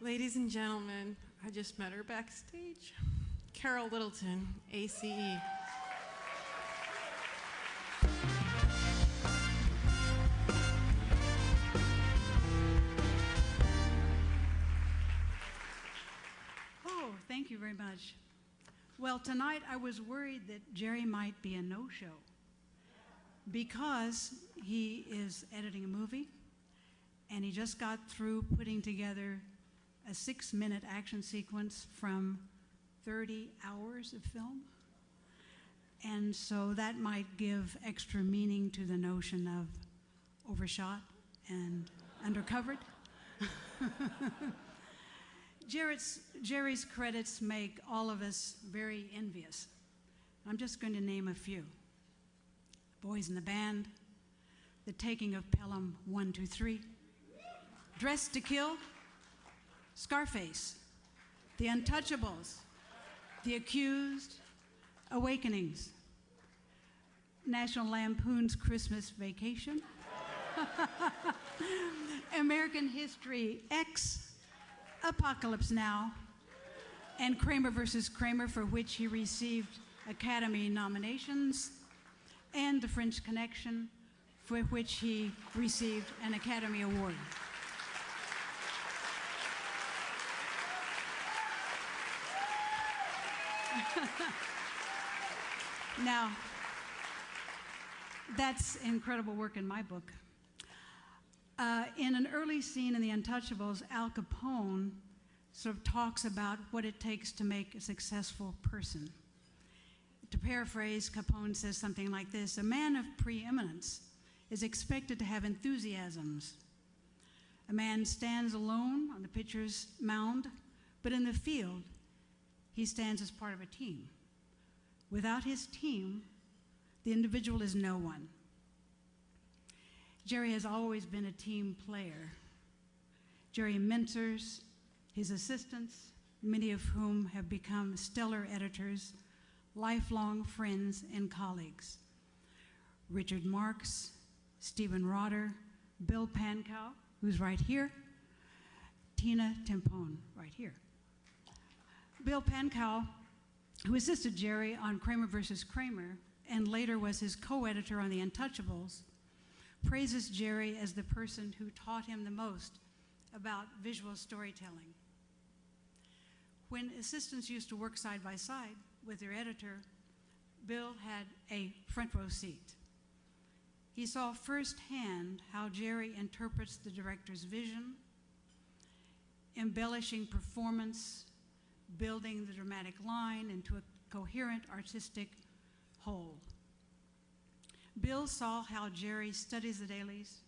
Ladies and gentlemen, I just met her backstage. Carol Littleton, ACE. Oh, thank you very much. Well, tonight I was worried that Jerry might be a no-show because he is editing a movie and he just got through putting together a 6-minute action sequence from 30 hours of film. And so that might give extra meaning to the notion of overshot and undercovered. Jerry's credits make all of us very envious. I'm just going to name a few. Boys in the Band, The Taking of Pelham 1, 2, 3, Dressed to Kill, Scarface, The Untouchables, The Accused, Awakenings, National Lampoon's Christmas Vacation, American History X, Apocalypse Now, and Kramer versus Kramer, for which he received Academy nominations, and The French Connection, for which he received an Academy Award. Now, that's incredible work in my book. In an early scene in The Untouchables, Al Capone sort of talks about what it takes to make a successful person. To paraphrase, Capone says something like this: a man of preeminence is expected to have enthusiasms. A man stands alone on the pitcher's mound, but in the field, he stands as part of a team. Without his team, the individual is no one. Jerry has always been a team player. Jerry mentors his assistants, many of whom have become stellar editors, lifelong friends and colleagues. Richard Marks, Stephen Rotter, Bill Pankow, who's right here, Tina Timpone, right here. Bill Pankow, who assisted Jerry on Kramer versus Kramer and later was his co-editor on The Untouchables, praises Jerry as the person who taught him the most about visual storytelling. When assistants used to work side by side with their editor, Bill had a front row seat. He saw firsthand how Jerry interprets the director's vision, embellishing performance, building the dramatic line into a coherent artistic whole. Bill saw how Jerry studies the dailies,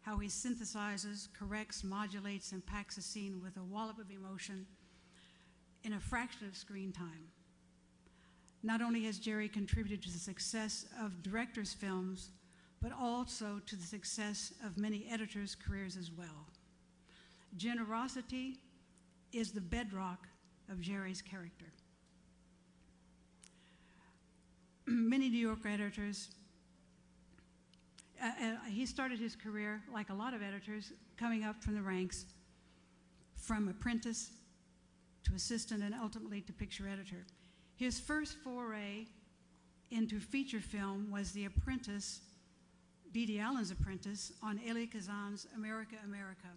how he synthesizes, corrects, modulates, and packs a scene with a wallop of emotion in a fraction of screen time. Not only has Jerry contributed to the success of directors' films, but also to the success of many editors' careers as well. Generosity is the bedrock of Jerry's character. Many New York editors, he started his career, like a lot of editors, coming up from the ranks, from apprentice to assistant and ultimately to picture editor. His first foray into feature film was The Apprentice, Beatty Allen's Apprentice, on Elie Kazan's America, America,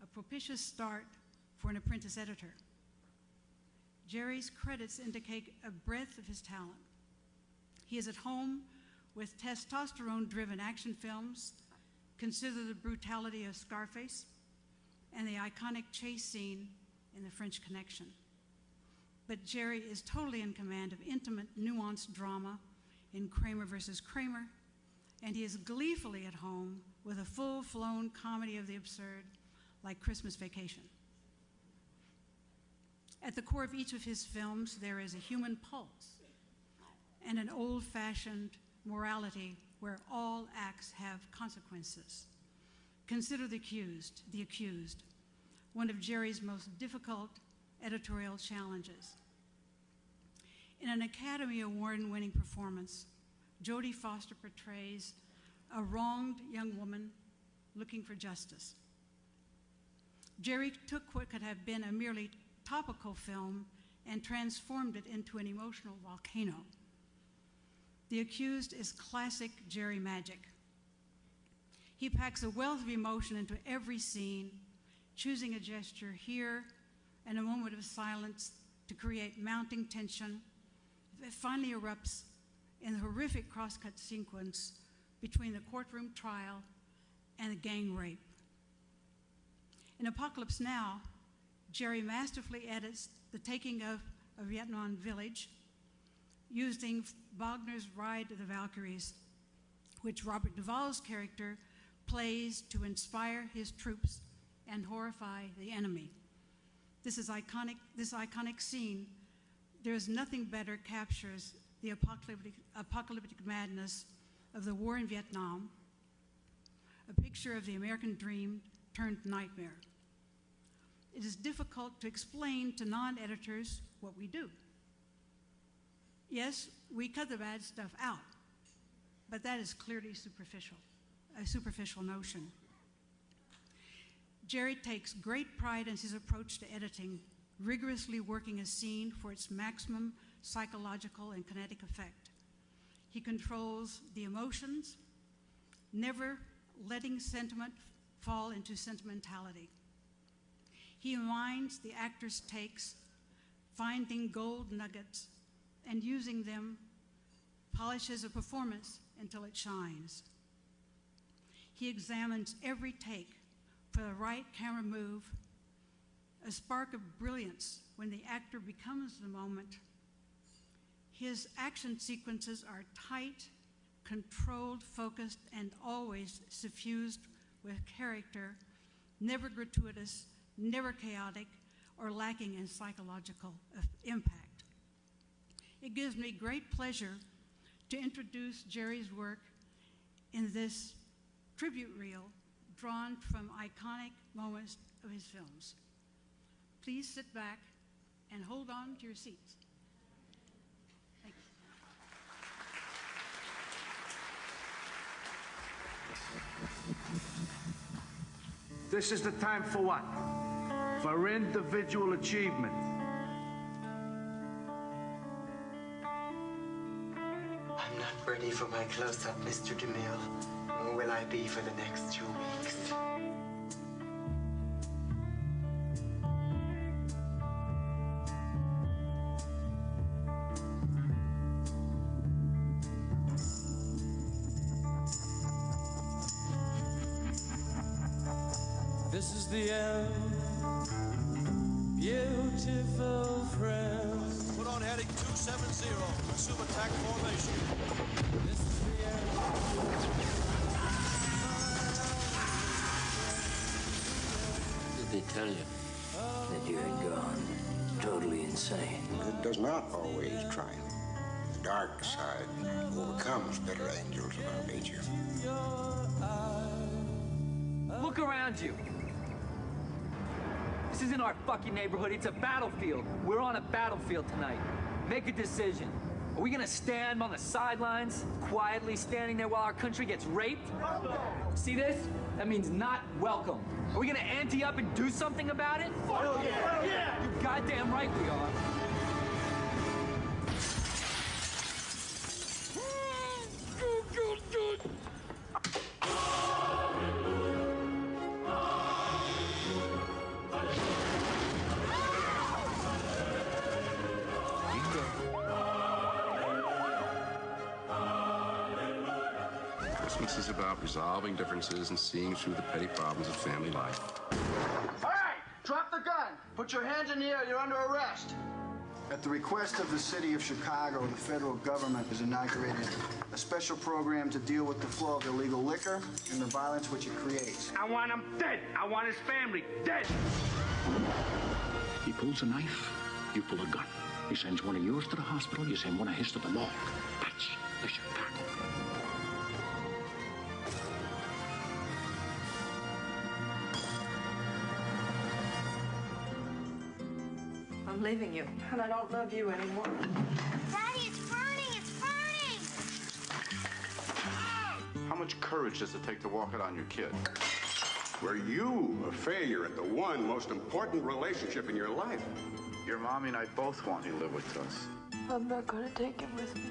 a propitious start for an apprentice editor. Jerry's credits indicate a breadth of his talent. He is at home with testosterone-driven action films. Consider the brutality of Scarface and the iconic chase scene in The French Connection. But Jerry is totally in command of intimate, nuanced drama in Kramer versus Kramer, and he is gleefully at home with a full-flown comedy of the absurd like Christmas Vacation. At the core of each of his films, there is a human pulse and an old-fashioned morality where all acts have consequences. Consider The Accused, one of Jerry's most difficult editorial challenges. In an Academy Award-winning performance, Jodie Foster portrays a wronged young woman looking for justice. Jerry took what could have been a merely topical film and transformed it into an emotional volcano. The Accused is classic Jerry magic. He packs a wealth of emotion into every scene, choosing a gesture here and a moment of silence to create mounting tension that finally erupts in the horrific crosscut sequence between the courtroom trial and a gang rape. In Apocalypse Now, Jerry masterfully edits the taking of a Vietnam village using Wagner's Ride to the Valkyries, which Robert Duvall's character plays to inspire his troops and horrify the enemy. This iconic scene, there is nothing better captures the apocalyptic madness of the war in Vietnam, a picture of the American dream turned nightmare. It is difficult to explain to non-editors what we do. Yes, we cut the bad stuff out, but that is clearly superficial, a superficial notion. Jerry takes great pride in his approach to editing, rigorously working a scene for its maximum psychological and kinetic effect. He controls the emotions, never letting sentiment fall into sentimentality. He mines the actor's takes, finding gold nuggets and using them, polishes a performance until it shines. He examines every take for the right camera move, a spark of brilliance when the actor becomes the moment. His action sequences are tight, controlled, focused, and always suffused with character, never gratuitous, never chaotic, or lacking in psychological impact. It gives me great pleasure to introduce Jerry's work in this tribute reel drawn from iconic moments of his films. Please sit back and hold on to your seats. Thank you. This is the time for what? For individual achievement. I'm not ready for my close-up, Mr. DeMille, nor will I be for the next 2 weeks. This is the end, beautiful friends. Put on heading 270, assume attack formation. This is the end. Did they tell you that you had gone totally insane? Good does not always triumph. The dark side overcomes better angels of our nature. Look around you. This isn't our fucking neighborhood, it's a battlefield. We're on a battlefield tonight. Make a decision. Are we gonna stand on the sidelines, quietly standing there while our country gets raped? See this? That means not welcome. Are we gonna ante up and do something about it? Fuck yeah! You're goddamn right we are. Christmas is about resolving differences and seeing through the petty problems of family life. All right, drop the gun. Put your hands in the air. You're under arrest. At the request of the city of Chicago, the federal government has inaugurated a special program to deal with the flow of illegal liquor and the violence which it creates. I want him dead. I want his family dead. He pulls a knife, you pull a gun. He sends one of yours to the hospital, you send one of his to the morgue. That's the Chicago. I'm leaving you, and I don't love you anymore. Daddy, it's burning! It's burning! How much courage does it take to walk out on your kid? Were you a failure at the one most important relationship in your life? Your mommy and I both want you to live with us. I'm not gonna take him with me.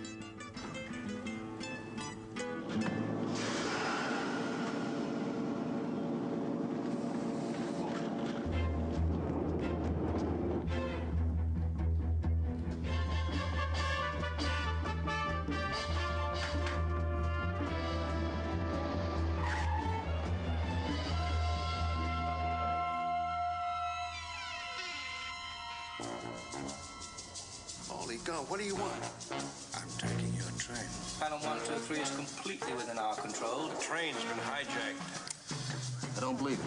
Holy God, what do you want? I'm taking your train. Panel 123 is completely within our control. The train's been hijacked. I don't believe it.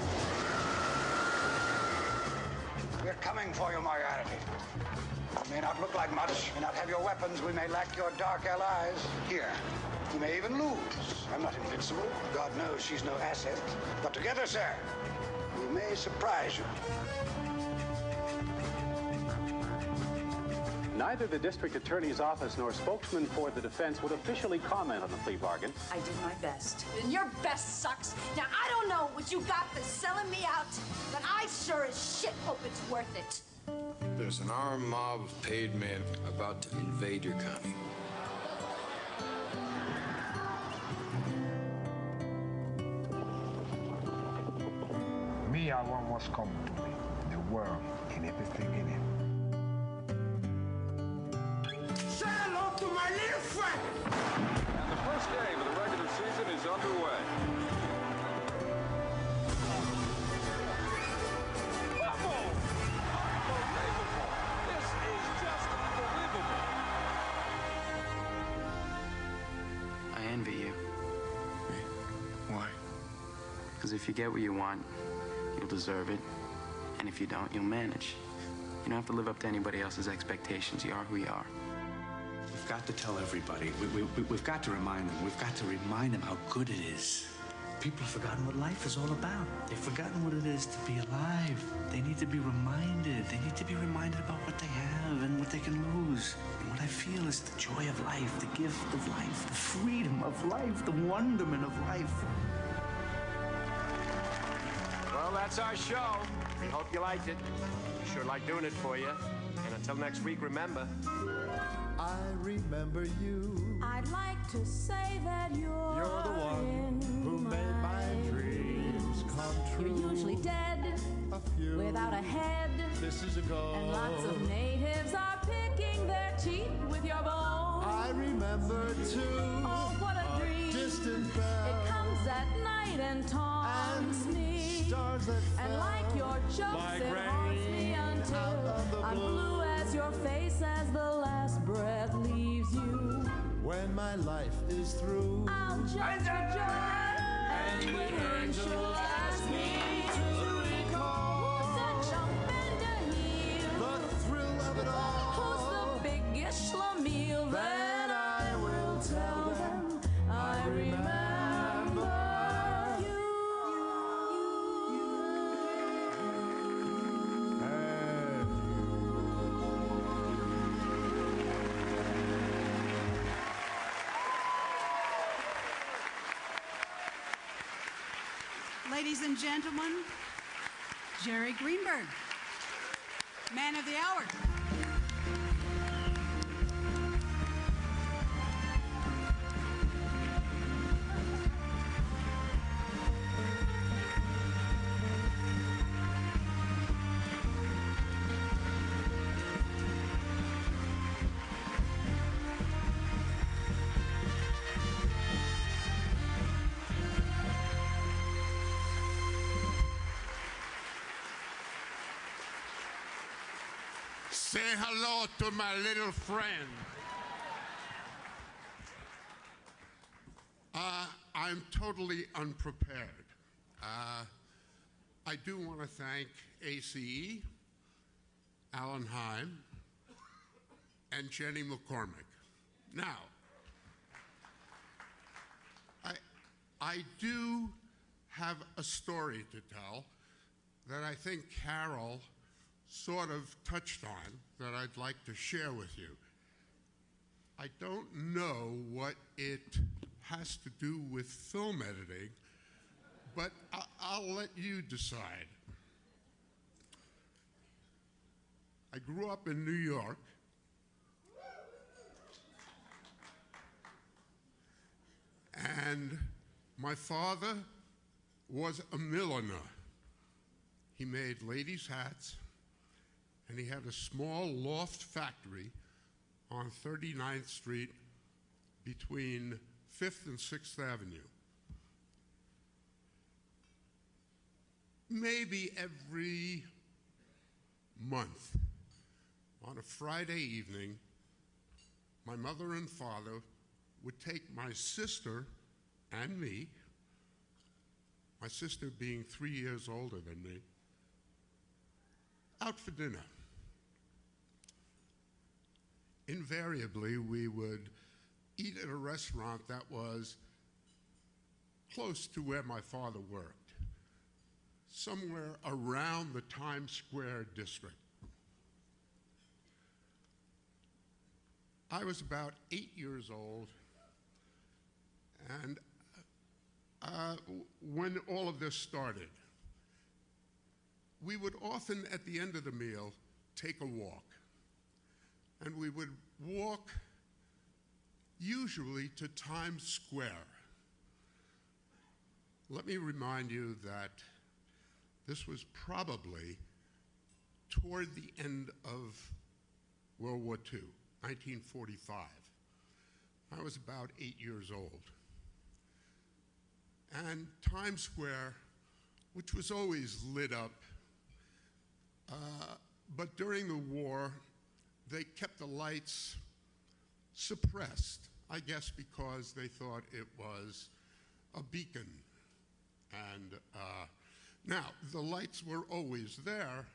We're coming for you, Moriarty. You may not look like much, may not have your weapons, we may lack your dark allies. Here, we may even lose. I'm not invincible. God knows she's no asset. But together, sir, we may surprise you. Neither the district attorney's office nor spokesman for the defense would officially comment on the plea bargain. I did my best. And your best sucks. Now, I don't know what you got for selling me out, but I sure as shit hope it's worth it. There's an armed mob of paid men about to invade your county. Me, I want what's coming to me. The world and everything in it. Say hello to my little friend! And the first game of the regular season is underway. Unbelievable! This is just unbelievable. I envy you. Why? Because if you get what you want, you'll deserve it. And if you don't, you'll manage. You don't have to live up to anybody else's expectations. You are who you are. We've got to tell everybody. We've got to remind them. We've got to remind them how good it is. People have forgotten what life is all about. They've forgotten what it is to be alive. They need to be reminded. They need to be reminded about what they have and what they can lose. And what I feel is the joy of life, the gift of life, the freedom of life, the wonderment of life. Well, that's our show. We hope you liked it. We sure like doing it for you. And until next week, remember... I remember you. I'd like to say that You're the one who made my dreams come true. You're usually dead, without a head. This is a go. And lots of natives are picking their teeth with your bones. I remember too. Oh, what a dream. Distant bell. It comes at night and taunts me. Stars that and fell like your jokes, like it haunts me until I'm blue as your face as the last breath leaves you. When my life is through, I'll just rejoice. And when angels ask me to recall who's the jump and a heel, the thrill of it all, who's the biggest schlemiel, then I will tell them I remember you. Ladies and gentlemen, Jerry Greenberg, Man of the Hour. Say hello to my little friend. I'm totally unprepared. I do want to thank ACE, Alan Heim, and Jenny McCormick. Now, I do have a story to tell that I think Carol sort of touched on that I'd like to share with you. I don't know what it has to do with film editing, but I'll let you decide. I grew up in New York. And my father was a milliner. He made ladies' hats, and he had a small loft factory on 39th Street between 5th and 6th Avenue. Maybe every month, on a Friday evening, my mother and father would take my sister and me, my sister being 3 years older than me, out for dinner. Invariably, we would eat at a restaurant that was close to where my father worked, somewhere around the Times Square district. I was about 8 years old, and when all of this started, we would often, at the end of the meal, take a walk. And we would walk usually to Times Square. Let me remind you that this was probably toward the end of World War II, 1945. I was about 8 years old. And Times Square, which was always lit up, but during the war, they kept the lights suppressed, I guess because they thought it was a beacon. And now, the lights were always there,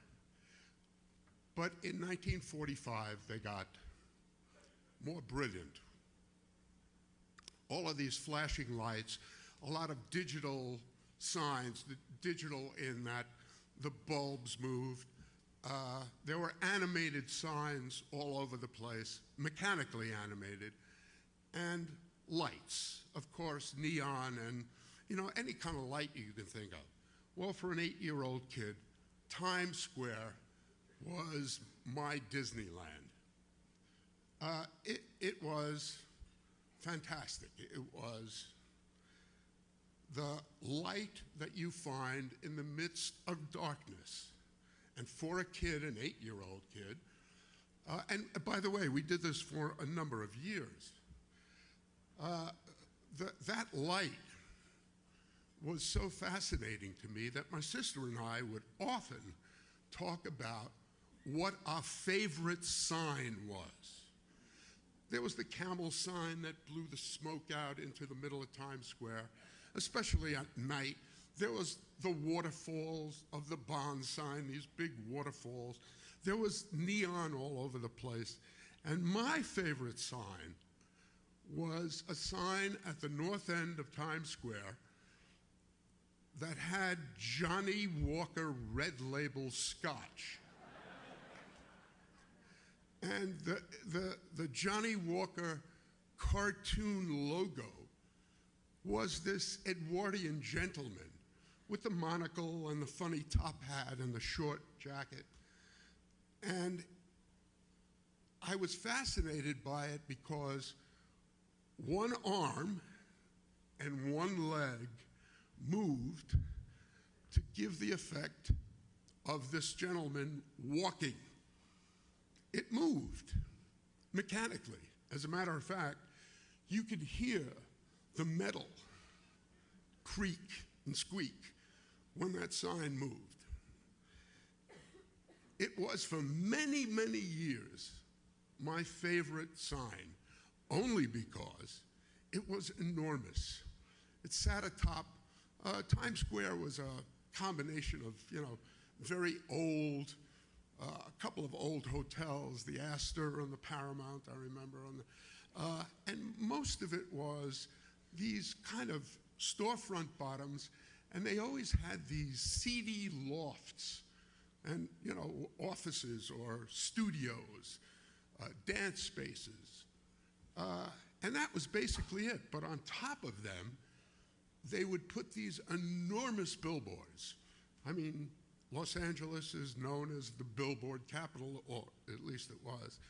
but in 1945, they got more brilliant. All of these flashing lights, a lot of digital signs, digital in that the bulbs moved. There were animated signs all over the place, mechanically animated, and lights, of course, neon and, you know, any kind of light you can think of. Well, for an 8-year-old kid, Times Square was my Disneyland. It was fantastic. It was the light that you find in the midst of darkness. And for a kid, an 8-year-old kid, and by the way, we did this for a number of years, that light was so fascinating to me that my sister and I would often talk about what our favorite sign was. There was the camel sign that blew the smoke out into the middle of Times Square, especially at night. There was the waterfalls of the Bond sign, these big waterfalls. There was neon all over the place. And my favorite sign was a sign at the north end of Times Square that had Johnny Walker Red Label Scotch. And the Johnny Walker cartoon logo was this Edwardian gentleman with the monocle and the funny top hat and the short jacket. And I was fascinated by it because one arm and one leg moved to give the effect of this gentleman walking. It moved mechanically. As a matter of fact, you could hear the metal creak and squeak when that sign moved. It was for many, many years my favorite sign, only because it was enormous. It sat atop, Times Square was a combination of, you know, very old, a couple of old hotels, the Astor and the Paramount, I remember, and most of it was these kind of storefront bottoms, and they always had these seedy lofts and, you know, offices or studios, dance spaces. And that was basically it. But on top of them, they would put these enormous billboards. I mean, Los Angeles is known as the billboard capital, or at least it was,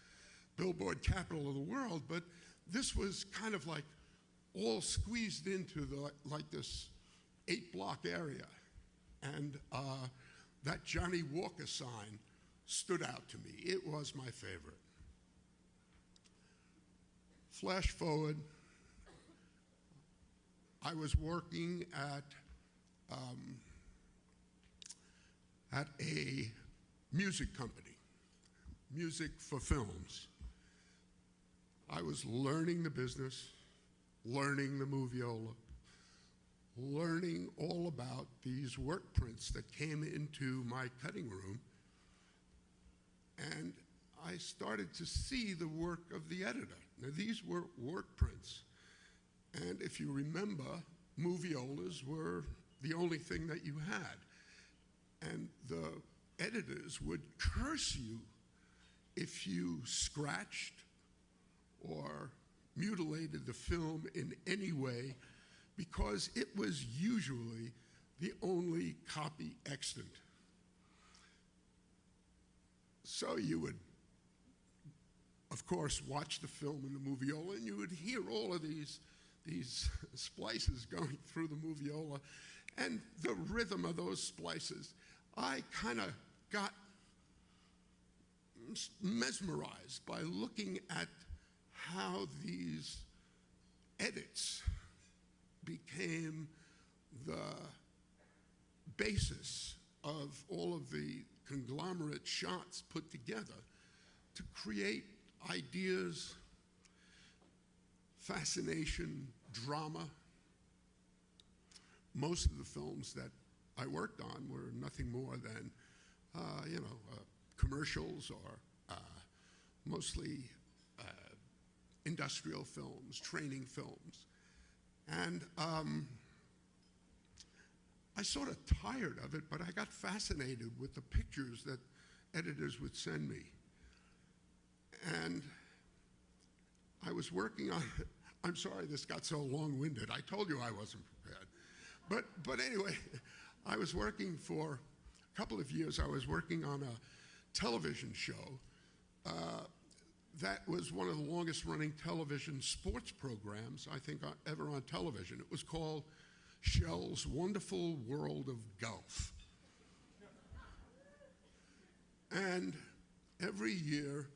billboard capital of the world, but this was kind of like all squeezed into like this 8-block area. And that Johnny Walker sign stood out to me. It was my favorite. Flash forward, I was working at a music company, music for films. I was learning the business, learning the moviola, learning all about these work prints that came into my cutting room, and I started to see the work of the editor. Now, these were work prints, and if you remember, moviolas were the only thing that you had, and the editors would curse you if you scratched or mutilated the film in any way, because it was usually the only copy extant. So you would, of course, watch the film in the moviola, and you would hear all of these splices going through the moviola, and the rhythm of those splices. I kind of got mesmerized by looking at how these edits became the basis of all of the conglomerate shots put together to create ideas, fascination, drama. Most of the films that I worked on were nothing more than, commercials or mostly industrial films, training films. And I sort of tired of it, but I got fascinated with the pictures that editors would send me. And I was working on, I'm sorry this got so long-winded. I told you I wasn't prepared. But anyway, I was working for a couple of years, I was working on a television show that was one of the longest running television sports programs, I think, ever on television. It was called Shell's Wonderful World of Golf. And every year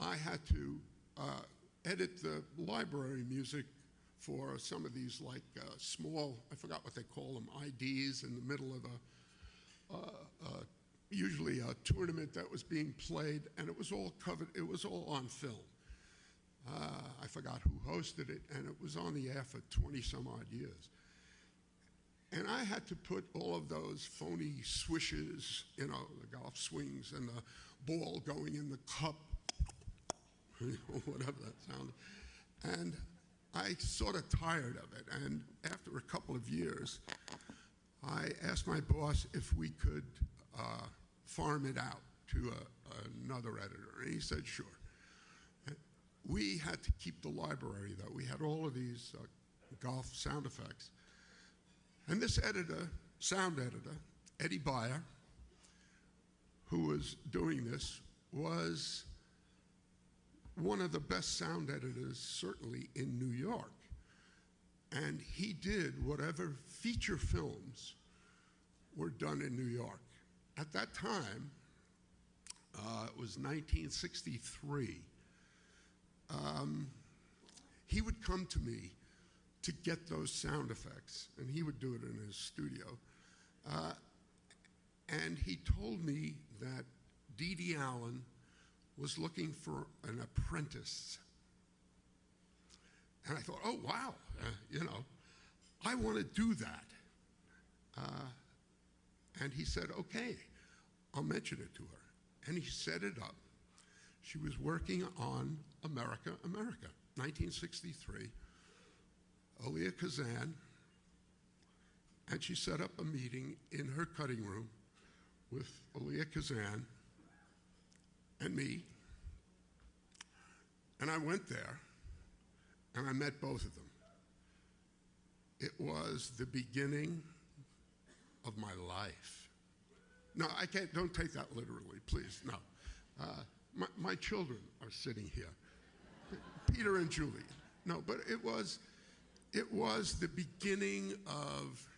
I had to edit the library music for some of these small, I forgot what they call them, IDs in the middle of usually a tournament that was being played, and it was all covered, it was all on film. I forgot who hosted it, and it was on the air for 20 some odd years. And I had to put all of those phony swishes, the golf swings and the ball going in the cup, whatever that sounded. And I sort of tired of it. And after a couple of years, I asked my boss if we could farm it out to another editor. And he said, sure. We had to keep the library, though. We had all of these golf sound effects. And this editor, sound editor, Eddie Beyer, who was doing this, was one of the best sound editors, certainly in New York. And he did whatever feature films were done in New York. At that time, it was 1963, he would come to me to get those sound effects, and he would do it in his studio. And he told me that Dee Allen was looking for an apprentice. And I thought, oh, wow, I want to do that. And he said, okay, I'll mention it to her. And he set it up. She was working on America, America, 1963. Elia Kazan, and she set up a meeting in her cutting room with Elia Kazan and me, and I went there, and I met both of them. It was the beginning of my life. No, I can't, don't take that literally, please, no. My children are sitting here, Peter and Julie. No, but it was the beginning of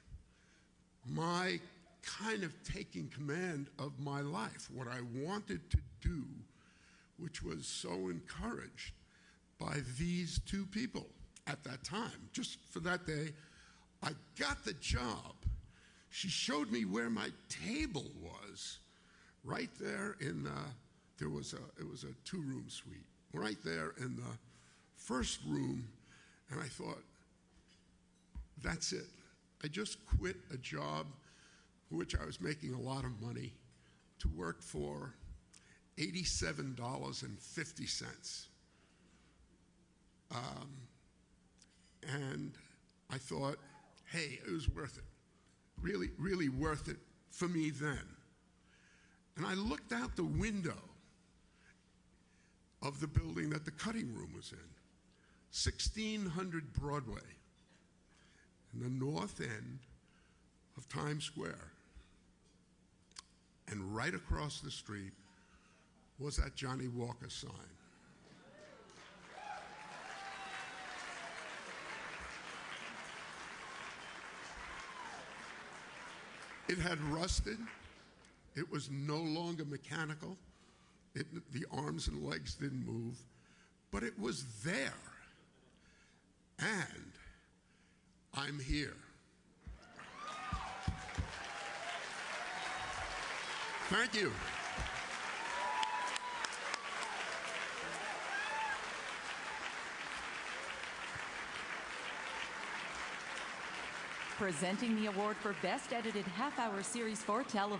my kind of taking command of my life, what I wanted to do, which was so encouraged by these two people at that time. Just for that day, I got the job. She showed me where my table was, right there in it was a two-room suite, right there in the first room, and I thought, that's it. I just quit a job for which I was making a lot of money to work for $87.50. And I thought, hey, it was worth it. Really, really worth it for me then. And I looked out the window of the building that the cutting room was in, 1600 Broadway, in the north end of Times Square. And right across the street was that Johnny Walker sign. It had rusted. It was no longer mechanical. The arms and legs didn't move, but it was there. And I'm here. Thank you. Presenting the award for Best Edited Half-Hour Series for Television.